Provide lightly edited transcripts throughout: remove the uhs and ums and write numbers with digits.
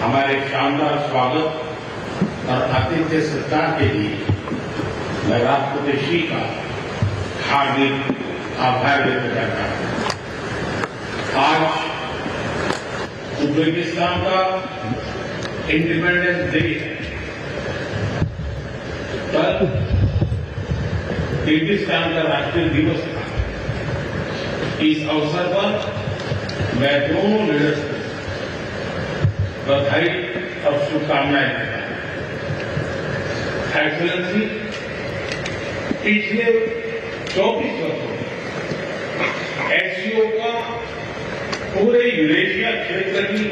हमारे शानदार स्वागत और आतिथ्य सत्कार के लिए मैं राष्ट्रपति श्री का हार्दिक आभार व्यक्त करता हूं। आज उज्बेकिस्तान का इंडिपेंडेंस डे है। कल किर्गिस्तान का राष्ट्रीय दिवस था। इस अवसर पर मैं दोनों लीडर्स को बधाई और शुभकामनाएं देता हूं। एक्सेलेंसी, पिछले 24 वर्षों में एससीओ का पूरे यूरेशिया क्षेत्र की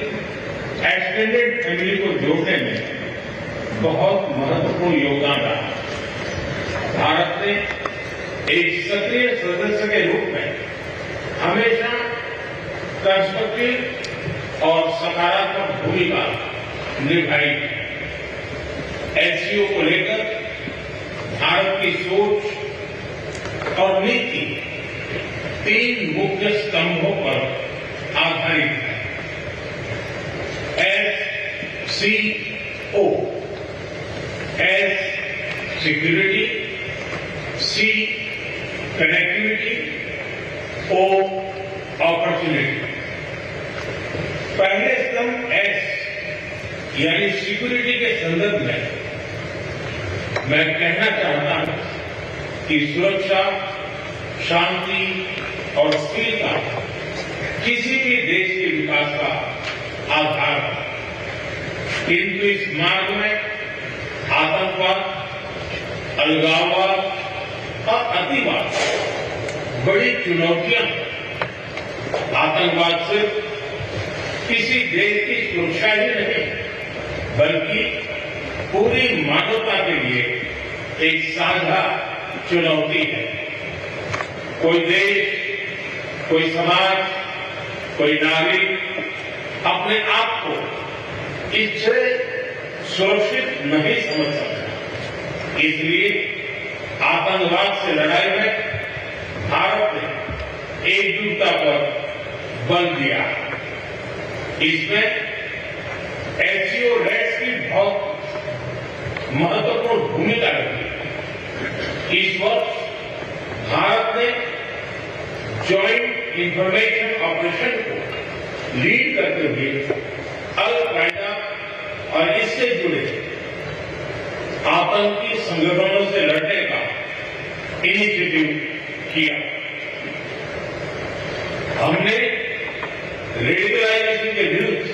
एक्सटेंडेड फैमिली को जोड़ने में बहुत महत्वपूर्ण योगदान रहा। भारत ने एक सक्रिय सदस्य के रूप में हमेशा कंस्ट्रक्टिव और सकारात्मक भूमिका निभाई। एससीओ को लेकर भारत की सोच और नीति 3 मुख्य स्तंभों पर आधारित है। एससीओ, एस सिक्योरिटी, सी कनेक्टिविटी, ओ अपॉर्चुनिटी। पहले स्तंभ एस यानी सिक्योरिटी के संदर्भ में मैं कहना चाहता हूं कि सुरक्षा, शांति और स्थिरता किसी भी देश के विकास का आधार है। किंतु इस मार्ग में आतंकवाद, अलगाववाद और अतिवाद बड़ी चुनौतियां हैं। आतंकवाद सिर्फ किसी देश की सुरक्षा ही नहीं बल्कि पूरी मानवता के लिए एक साझा चुनौती है। कोई देश, कोई समाज, कोई नागरिक अपने आप को इससे सुरक्षित नहीं समझ सकता। इसलिए आतंकवाद से लड़ाई में भारत ने एकजुटता पर बल दिया। इसमें एससीओ रेड्स की बहुत महत्वपूर्ण भूमिका रही। इस वर्ष भारत ने जॉइंट इंफॉर्मेशन ऑपरेशन को लीड करते हुए अल कायदा और इससे जुड़े आतंकी संगठनों से लड़ने का इनिशिएटिव किया। हमने रेडिकलाइजेशन के विरुद्ध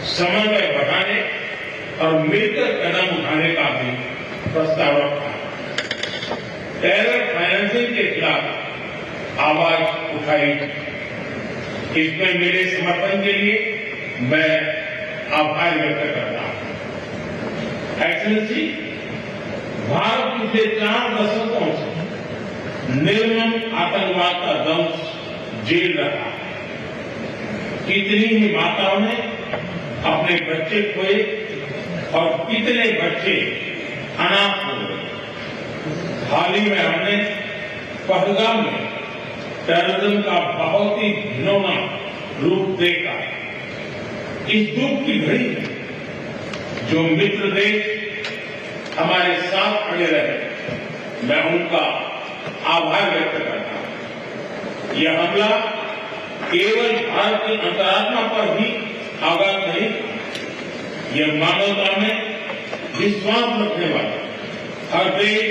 समन्वय बढ़ाने और मिलकर कदम उठाने का भी प्रस्ताव रखा। टेरर फाइनेंसिंग के खिलाफ आवाज उठाई। इसमें मेरे समर्थन के लिए मैं आभार व्यक्त करता हूं। एक्सेलेंसी, भारत पिछले 4 दशकों से निर्मम आतंकवाद का दंश झेल रहा है। कितनी ही माताओं ने अपने बच्चे खोए और कितने बच्चे अनाथ हो गए। हाल ही में हमने पहलगाम में टेररिज्म का बहुत ही घिनौना रूप देखा। इस दुख की घड़ी में जो मित्र देश हमारे साथ खड़े रहे, मैं उनका आभार व्यक्त करता हूं। यह हमला केवल भारत की अंतरात्मा पर ही आघात नहीं, यह मानवता में विश्वास रखने वाले हर देश,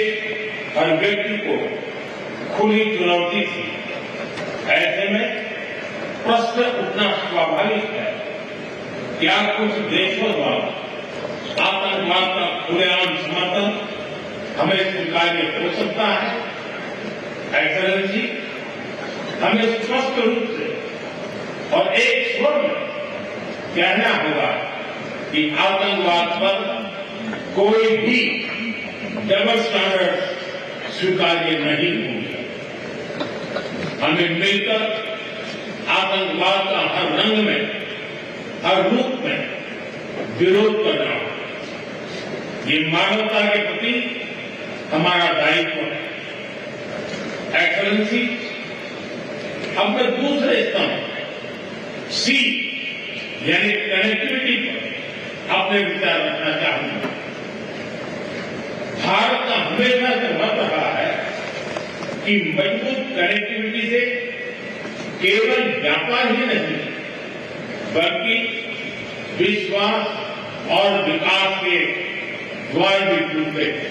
हर व्यक्ति को खुली चुनौती थी। ऐसे में प्रश्न उठना स्वाभाविक है, क्या कुछ देशों द्वारा आतंकवाद का खुलेआम समर्थन हमें स्वीकार्य हो सकता है? एक्सेलेंसी, हमें स्पष्ट रूप से और एक स्वर में कहना होगा कि आतंकवाद पर कोई भी डबल स्टैंडर्ड स्वीकार्य नहीं होंगे। हमें मिलकर आतंकवाद का हर रंग में, हर रूप में विरोध करना होगा। ये मानवता के प्रति हमारा दायित्व है। एक्सेलेंसी, अब दूसरे स्तंभ सी यानी कनेक्टिविटी पर अपने विचार रखना चाहूंगा। भारत का हमेशा से मत रहा है कि मजबूत कनेक्टिविटी से केवल व्यापार ही नहीं बल्कि विश्वास और विकास के द्वार भी खुलते हैं।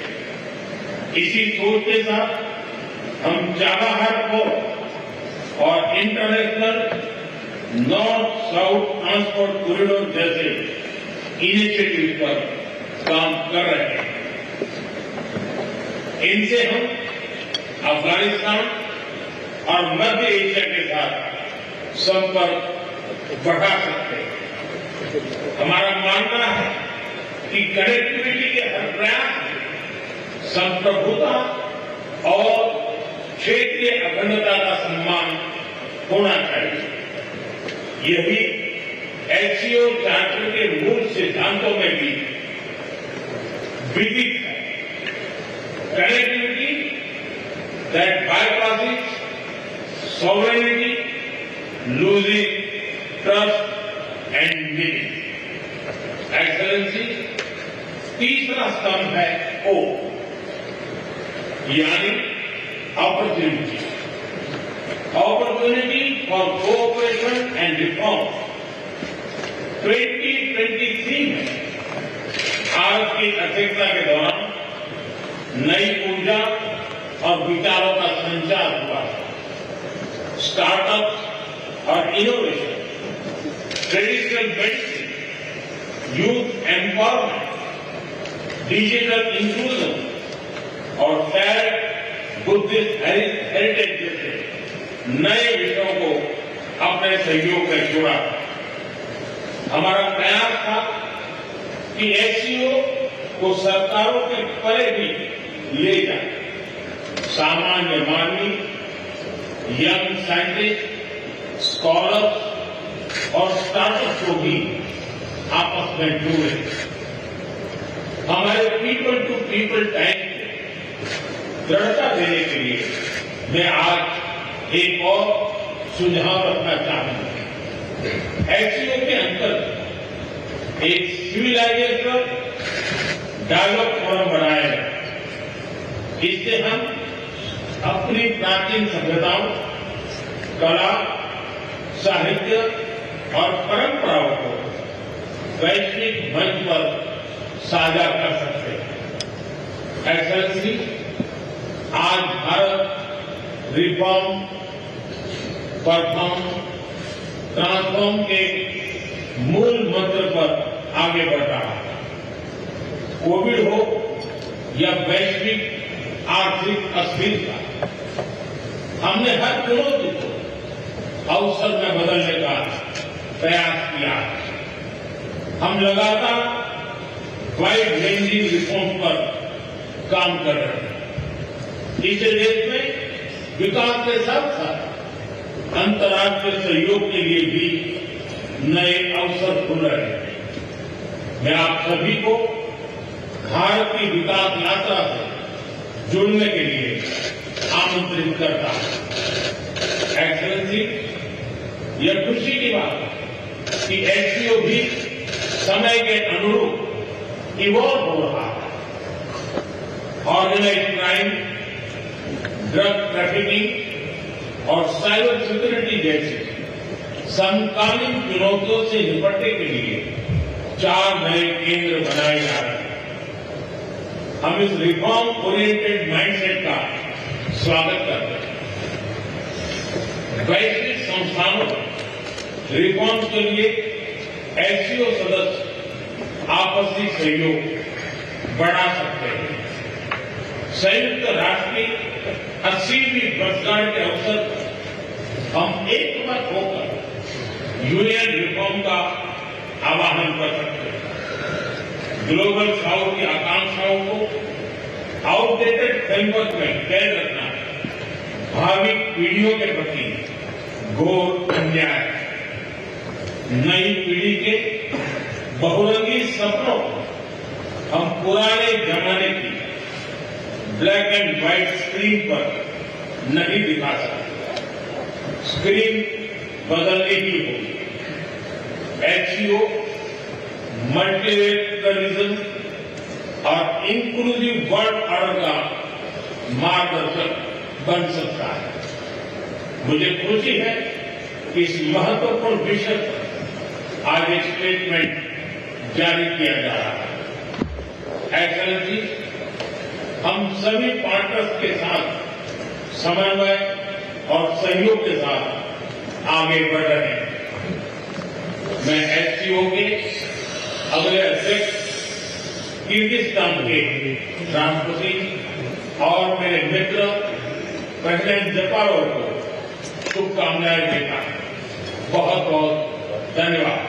इसी सोच के साथ हम चाबहार पोर्ट और international north south transport corridor जैसे इनिशिएटिव पर काम कर रहे हैं। इनसे हम अफगानिस्तान और मध्य एशिया के साथ संपर्क बढ़ा सकते हैं। हमारा मानना है कि कनेक्टिविटी के हर प्रयास में संप्रभुता और क्षेत्रीय अखंडता का सम्मान होना चाहिए। यही एससीओ चार्टर के मूल सिद्धांतों में भी विदित है। Connectivity that bypasses sovereignty, losing trust and meaning. Excellency, तीसरा स्तंभ है ओ यानी opportunity. Opportunity for cooperation and reform. 2023 में भारत की अध्यक्षता के दौरान नई ऊर्जा और विचारों का संचार हुआ। स्टार्टअप और innovation, traditional medicine, youth empowerment, digital inclusion और फेयर बुद्धिस्ट हेरिटेज जैसे नए विषयों को अपने सहयोग में जोड़ा। हमारा प्रयास था कि एससीओ को सरकारों के परे भी ले जाए। सामान्य मानवी, यंग साइंटिस्ट, स्कॉलर्स और स्टार्टअप को भी आपस में जोड़े। हमारे पीपल टू पीपल टाइम को दृढ़ता देने के लिए मैं आज एक और सुझाव रखना चाहूंगा। एससीओ के अंतर्गत एक सिविलाइजेशन डायलॉग फोरम बनाया है। इससे हम अपनी प्राचीन सभ्यताओं, कला, साहित्य और परंपराओं को वैश्विक मंच पर साझा कर सकते हैं। एक्सेलेंसी, आज भारत रिफॉर्म, परफॉर्म, ट्रांसफॉर्म के मूल मंत्र पर आगे बढ़ रहा है। कोविड हो या वैश्विक आर्थिक अस्थिरता, हमने हर चुनौती को अवसर में बदलने का प्रयास किया। हम लगातार वाइड रेंजिंग रिफॉर्म पर काम कर रहे हैं। इस देश में विकास के साथ साथ अंतर्राष्ट्रीय सहयोग के लिए भी नए अवसर खुल रहे हैं। मैं आप सभी को भारत की विकास यात्रा से जुड़ने के लिए आमंत्रित करता हूं। एक्सेलेंसी, यह खुशी की बात है कि एससीओ भी समय के अनुरूप इवॉल्व हो रहा है। ऑर्गेनाइज्ड क्राइम, ड्रग ट्रैफिकिंग और साइबर सिक्योरिटी जैसे समकालीन चुनौतियों से निपटने के लिए 4 नए केंद्र बनाए जा रहे हैं। हम इस रिफॉर्म ओरिएंटेड माइंडसेट का स्वागत करते हैं। वैश्विक संस्थानों में रिफॉर्म के लिए एससीओ सदस्य आपसी सहयोग बढ़ा सकते हैं। संयुक्त राष्ट्र की 80वीं वर्षगांठ के अवसर पर हम एकमत होकर यूएन रिफॉर्म का आह्वान कर सकते हैं। ग्लोबल साउथ की आकांक्षाओं को आउटडेटेड फ्रेमवर्क में कैद रखना भावी पीढ़ियों के प्रति घोर अन्याय है। नई पीढ़ी के बहुरंगी सपनों को हम पुराने जमाने की ब्लैक एंड व्हाइट स्क्रीन पर नहीं दिखा सकते। स्क्रीन बदलनी ही होगी। एससीओ मल्टीलेटरलिज्म और इंक्लूसिव वर्ल्ड ऑर्डर का मार्गदर्शक बन सकता है। मुझे खुशी है कि इस महत्वपूर्ण विषय पर आज एक स्टेटमेंट जारी किया जा रहा है। एक्सेलेंसी, हम सभी पार्टनर्स के साथ समन्वय और सहयोग के साथ आगे बढ़ रहे हैं। मैं एससीओ के अगले अध्यक्ष किर्गिस्तान के राष्ट्रपति और मेरे मित्र प्रेसिडेंट जपारोव को शुभकामनाएं देता हूं। बहुत बहुत धन्यवाद।